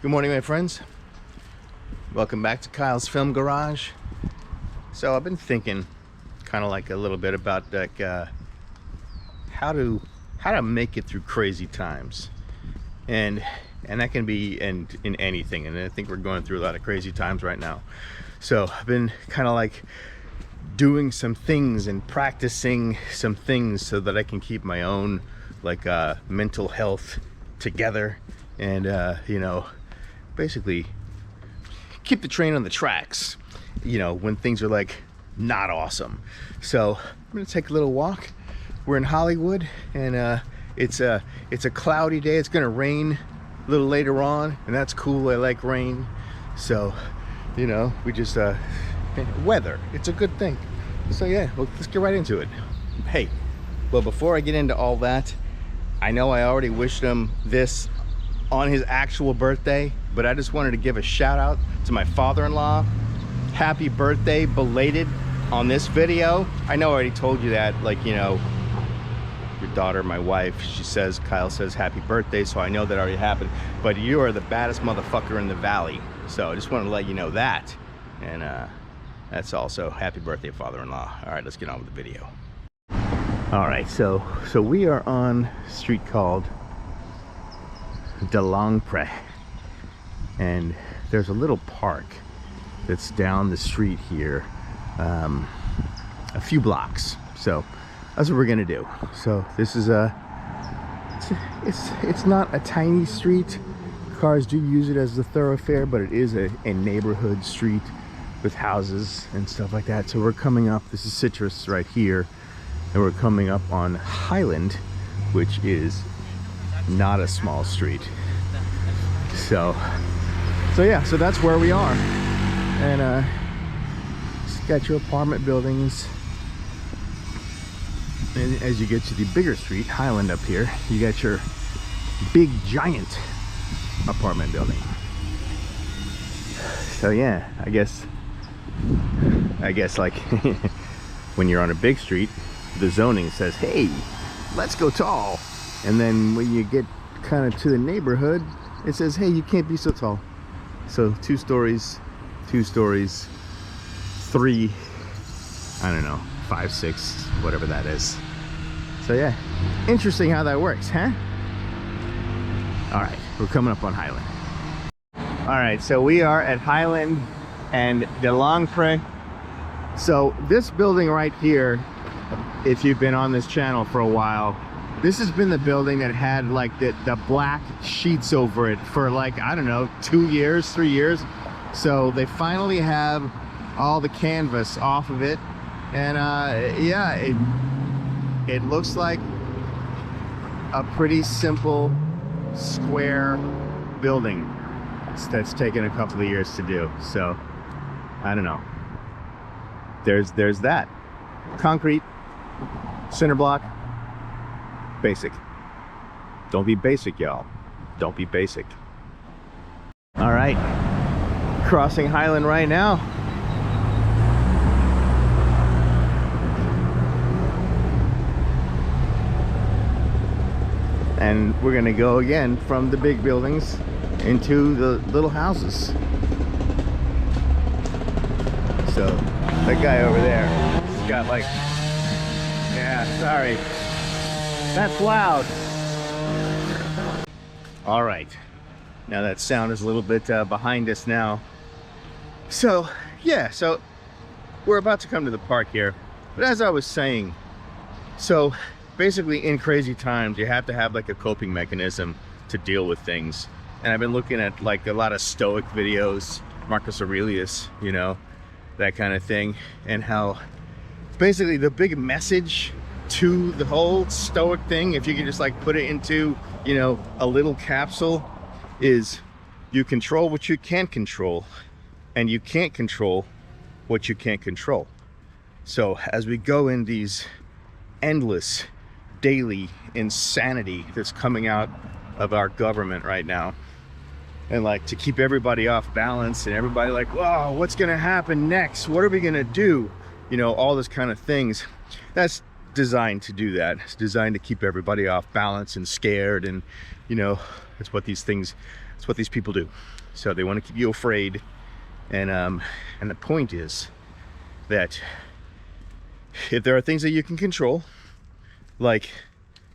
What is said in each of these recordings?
Good morning, my friends. Welcome back to Kyle's Film Garage. So I've been thinking kind of like a little bit about like how to make it through crazy times, and that can be in anything, and I think we're going through a lot of crazy times right now. So I've been kind of like doing some things and practicing some things so that I can keep my own like mental health together, and you know, basically keep the train on the tracks, you know, when things are like not awesome. So I'm gonna take a little walk. We're in Hollywood, and it's a cloudy day. It's gonna rain a little later on, and that's cool. I like rain. So, you know, we just weather, it's a good thing. So yeah, well, let's get right into it. Hey, well, before I get into all that, I know I already wished him this on his actual birthday, but I just wanted to give a shout out to my father-in-law. Happy birthday, belated, on this video. I know I already told you that, like, you know, your daughter, my wife, Kyle says happy birthday, so I know that already happened, but you are the baddest motherfucker in the valley. So I just wanted to let you know that, and that's also happy birthday, father-in-law. All right, let's get on with the video. All right, so we are on a street called De Longpre, and there's a little park that's down the street here, a few blocks. So that's what we're gonna do. So this is it's not a tiny street. Cars do use it as the thoroughfare, but it is a neighborhood street with houses and stuff like that. So we're coming up, this is Citrus right here, and we're coming up on Highland, which is not a small street. So yeah, so that's where we are. And it's got your apartment buildings, and as you get to the bigger street, Highland up here, you got your big giant apartment building. So yeah, I guess like when you're on a big street, the zoning says, hey, let's go tall, and then when you get kind of to the neighborhood, it says, hey, you can't be so tall. So 2 stories, 3, I don't know, 5, 6, whatever that is. So yeah, interesting how that works, huh? All right, we're coming up on Highland. All right, so we are at Highland and De Longpre. So this building right here, if you've been on this channel for a while, this has been the building that had like the black sheets over it for like, I don't know, 2 years, 3 years. So they finally have all the canvas off of it, and yeah, it looks like a pretty simple square building that's taken a couple of years to do. So I don't know, there's that concrete cinder block. Basic. Don't be basic, y'all. Don't be basic. All right, crossing Highland right now. And we're gonna go again from the big buildings into the little houses. So that guy over there, he's got like, yeah, sorry, that's loud. All right, now that sound is a little bit behind us now. So yeah, so we're about to come to the park here, but as I was saying, so basically in crazy times you have to have like a coping mechanism to deal with things. And I've been looking at like a lot of Stoic videos, Marcus Aurelius, you know, that kind of thing, and how basically the big message to the whole Stoic thing, if you can just like put it into, you know, a little capsule, is you control what you can't control, and you can't control what you can't control. So as we go in these endless daily insanity that's coming out of our government right now, and like to keep everybody off balance, and everybody like, whoa, what's gonna happen next, what are we gonna do, you know, all this kind of things, that's designed to do that. It's designed to keep everybody off balance and scared, and you know, that's what these things That's what these people do. So they want to keep you afraid. And the point is that if there are things that you can control, like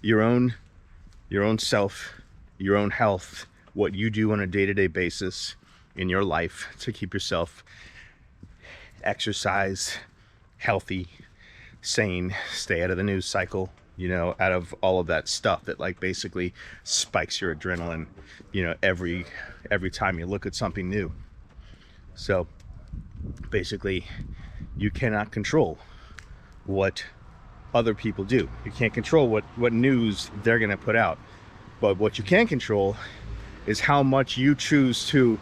your own self, your own health, what you do on a day-to-day basis in your life to keep yourself exercise, healthy, sane, stay out of the news cycle, you know, out of all of that stuff that like basically spikes your adrenaline, you know, every time you look at something new. So basically you cannot control what other people do. You can't control what news they're going to put out. But what you can control is how much you choose to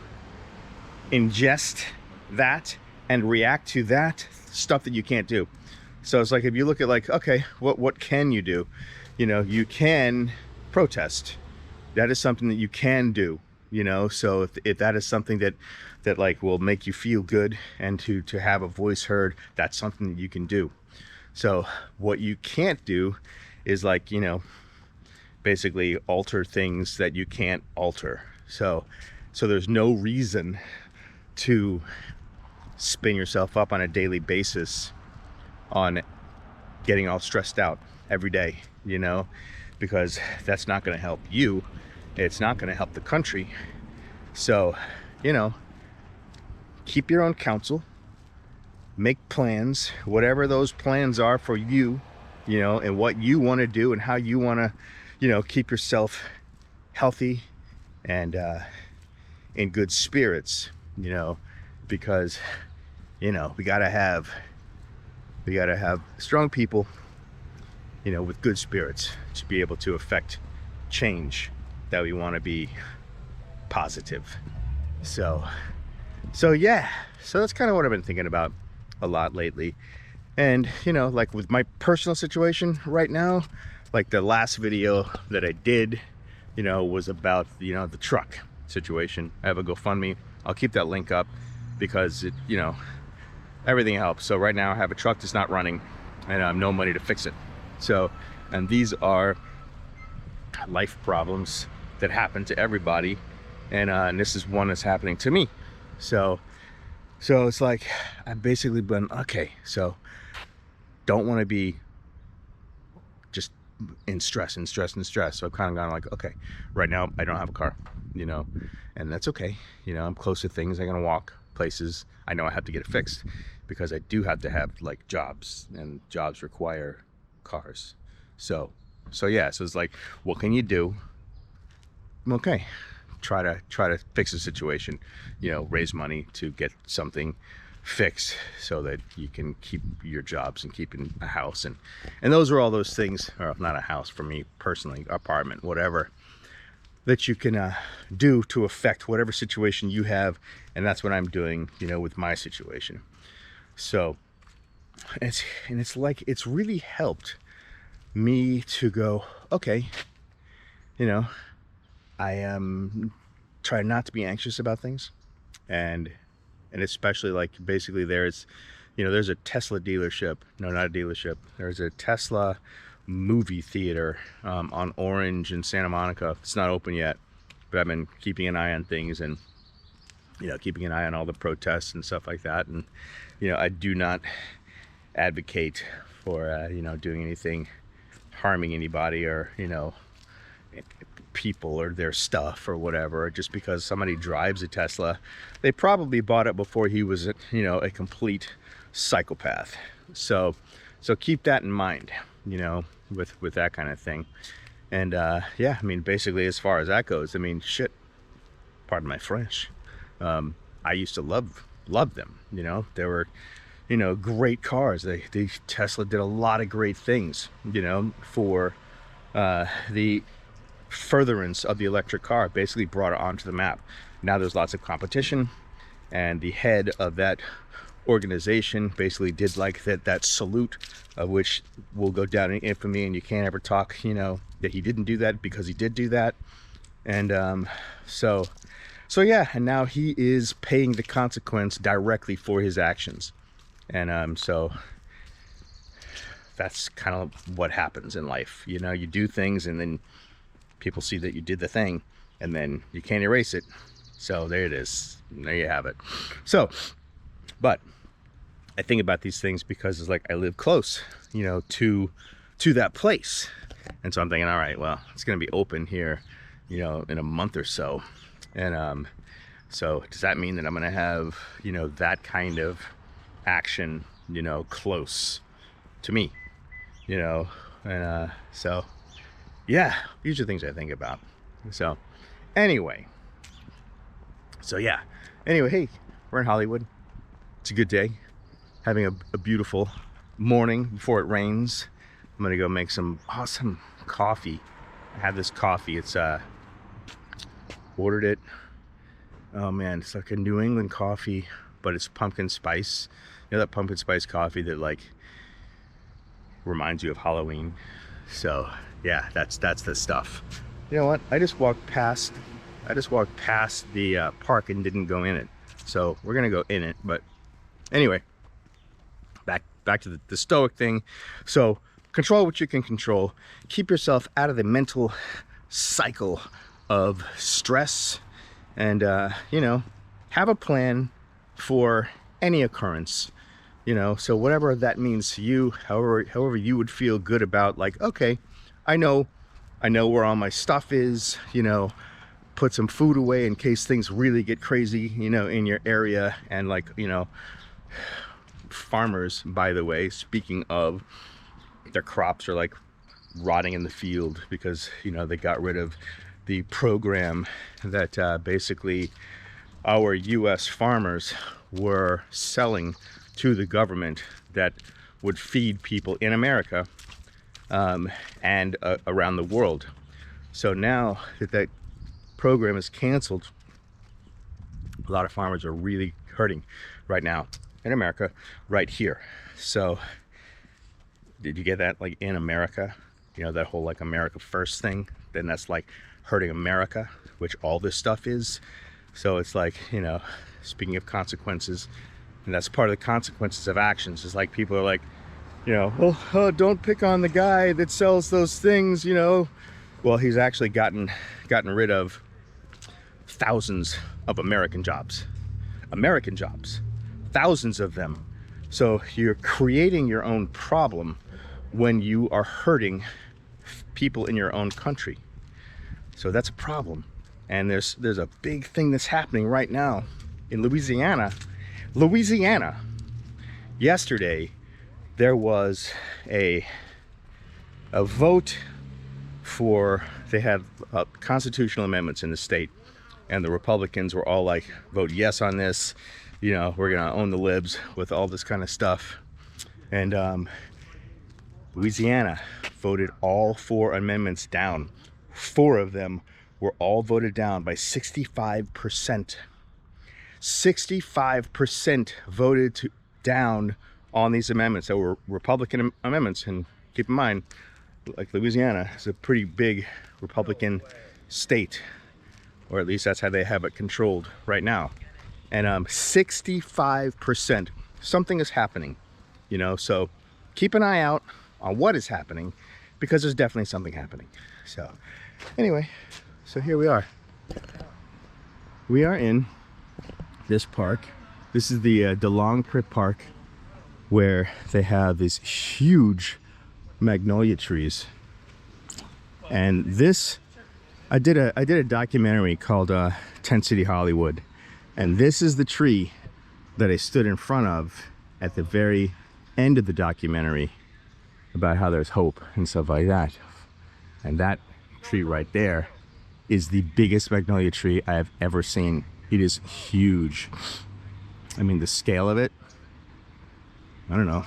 ingest that and react to that stuff that you can't do. So it's like, if you look at like, okay, what can you do? You know, you can protest. That is something that you can do, you know. So if that is something that like will make you feel good and to have a voice heard, that's something that you can do. So what you can't do is like, you know, basically alter things that you can't alter. So there's no reason to spin yourself up on a daily basis on getting all stressed out every day, you know, because that's not going to help you. It's not going to help the country. So, you know, keep your own counsel, make plans, whatever those plans are for you, you know, and what you want to do and how you want to, you know, keep yourself healthy and in good spirits, you know, because, you know, we gotta have strong people, you know, with good spirits to be able to affect change that we want to be positive. So yeah, so that's kind of what I've been thinking about a lot lately. And, you know, like with my personal situation right now, like the last video that I did, you know, was about, you know, the truck situation. I have a GoFundMe. I'll keep that link up because it, you know, everything helps. So right now I have a truck that's not running and I have no money to fix it. So, and these are life problems that happen to everybody. And this is one that's happening to me. So it's like, I've basically been, okay, so don't want to be just in stress. So I've kind of gone like, okay, right now I don't have a car, you know, and that's okay. You know, I'm close to things. I'm going to walk places. I know I have to get it fixed because I do have to have like jobs, and jobs require cars. So yeah, so it's like, what can you do? Okay, try to fix the situation, you know, raise money to get something fixed so that you can keep your jobs and keep in a house, and those are all those things, or not a house for me personally, apartment, whatever, that you can do to affect whatever situation you have. And that's what I'm doing, you know, with my situation. So it's like, it's really helped me to go, okay, you know, I am trying not to be anxious about things, and especially like basically there's, you know, there's a Tesla dealership, no, not a dealership, there's a Tesla movie theater on Orange in Santa Monica. It's not open yet, but I've been keeping an eye on things, and, you know, keeping an eye on all the protests and stuff like that. And, you know, I do not advocate for you know, doing anything harming anybody, or, you know, people or their stuff or whatever. Just because somebody drives a Tesla, they probably bought it before he was, you know, a complete psychopath. So keep that in mind, you know, with that kind of thing. And yeah, I mean, basically as far as that goes, I mean, shit, pardon my French, I used to love them, you know. They were, you know, great cars. Tesla did a lot of great things, you know, for the furtherance of the electric car, basically brought it onto the map. Now there's lots of competition, and the head of that organization basically did like that salute, of which will go down in infamy, and you can't ever talk, you know, that he didn't do that, because he did do that. And so yeah, and now he is paying the consequence directly for his actions. And so that's kind of what happens in life, you know. You do things, and then people see that you did the thing, and then you can't erase it. So there it is. There you have it. So, but I think about these things because it's like I live close, you know, to that place. And so I'm thinking, all right, well, it's going to be open here, you know, in a month or so. And so does that mean that I'm going to have, you know, that kind of action, you know, close to me, you know? And so, yeah, these are things I think about. So anyway, anyway, hey, we're in Hollywood. It's a good day. Having a beautiful morning before it rains. I'm gonna go make some awesome coffee. I have this coffee. It's ordered it. Oh man, it's like a New England coffee, but it's pumpkin spice. You know that pumpkin spice coffee that like reminds you of Halloween. So yeah, that's the stuff. You know what? I just walked past the park and didn't go in it. So we're gonna go in it. But anyway, back to the stoic thing. So control what you can control. Keep yourself out of the mental cycle of stress, and you know, have a plan for any occurrence. You know, so whatever that means to you, however you would feel good about, like, okay, I know where all my stuff is, you know, put some food away in case things really get crazy, you know, in your area. And like, you know, farmers, by the way, speaking of, their crops are like rotting in the field because, you know, they got rid of the program that basically our US farmers were selling to the government that would feed people in America and around the world. So now that program is canceled, a lot of farmers are really hurting right now in America, right here. So did you get that? Like, in America, you know, that whole like America first thing, then that's like hurting America, which all this stuff is. So it's like, you know, speaking of consequences, and that's part of the consequences of actions, is like people are like, you know, oh, don't pick on the guy that sells those things, you know. Well, he's actually gotten rid of thousands of American jobs, thousands of them. So you're creating your own problem when you are hurting people in your own country. So that's a problem. And there's a big thing that's happening right now in Louisiana. Yesterday there was a vote for, they had constitutional amendments in the state, and the Republicans were all like, vote yes on this, you know, we're gonna own the libs with all this kind of stuff. And Louisiana voted all 4 amendments down. 4 of them were all voted down by 65%. 65% voted down on these amendments that were Republican amendments. And keep in mind, like, Louisiana is a pretty big Republican state, or at least that's how they have it controlled right now. And 65%, something is happening, you know. So keep an eye out on what is happening, because there's definitely something happening. So anyway, so here we are. We are in this park. This is the DeLong Crit Park, where they have these huge magnolia trees. And this, I did a documentary called Tent City Hollywood, and this is the tree that I stood in front of at the very end of the documentary, about how there's hope and stuff like that. And that tree right there is the biggest magnolia tree I have ever seen. It is huge. I mean, the scale of it, I don't know,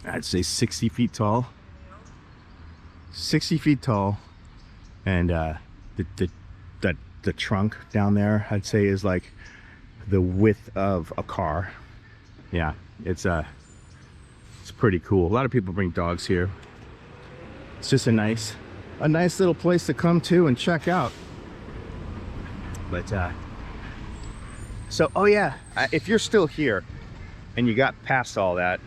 I'd say 60 feet tall. 60 feet tall. And the trunk down there, I'd say, is like the width of a car. Yeah, it's pretty cool. A lot of people bring dogs here. It's just a nice little place to come to and check out. But so, oh yeah, if you're still here and you got past all that,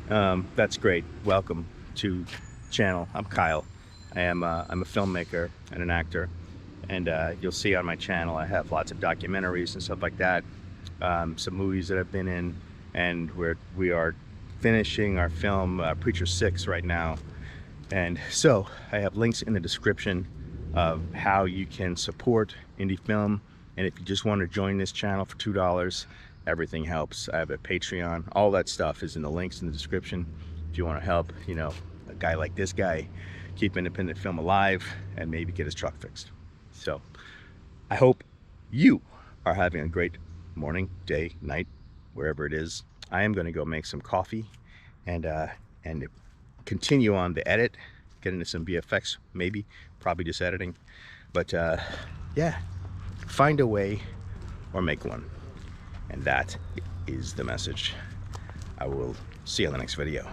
that's great. Welcome to the channel. I'm Kyle. I'm a filmmaker and an actor, And you'll see on my channel I have lots of documentaries and stuff like that, some movies that I've been in, and we are finishing our film Preacher 6 right now. And so I have links in the description of how you can support indie film. And if you just want to join this channel for $2, everything helps. I have a Patreon. All that stuff is in the links in the description. If you want to help, you know, a guy like this guy keep independent film alive and maybe get his truck fixed. So I hope you are having a great morning, day, night, wherever it is. I am going to go make some coffee and continue on the edit, get into some VFX, maybe, probably just editing. But yeah, find a way or make one. And that is the message. I will see you on the next video.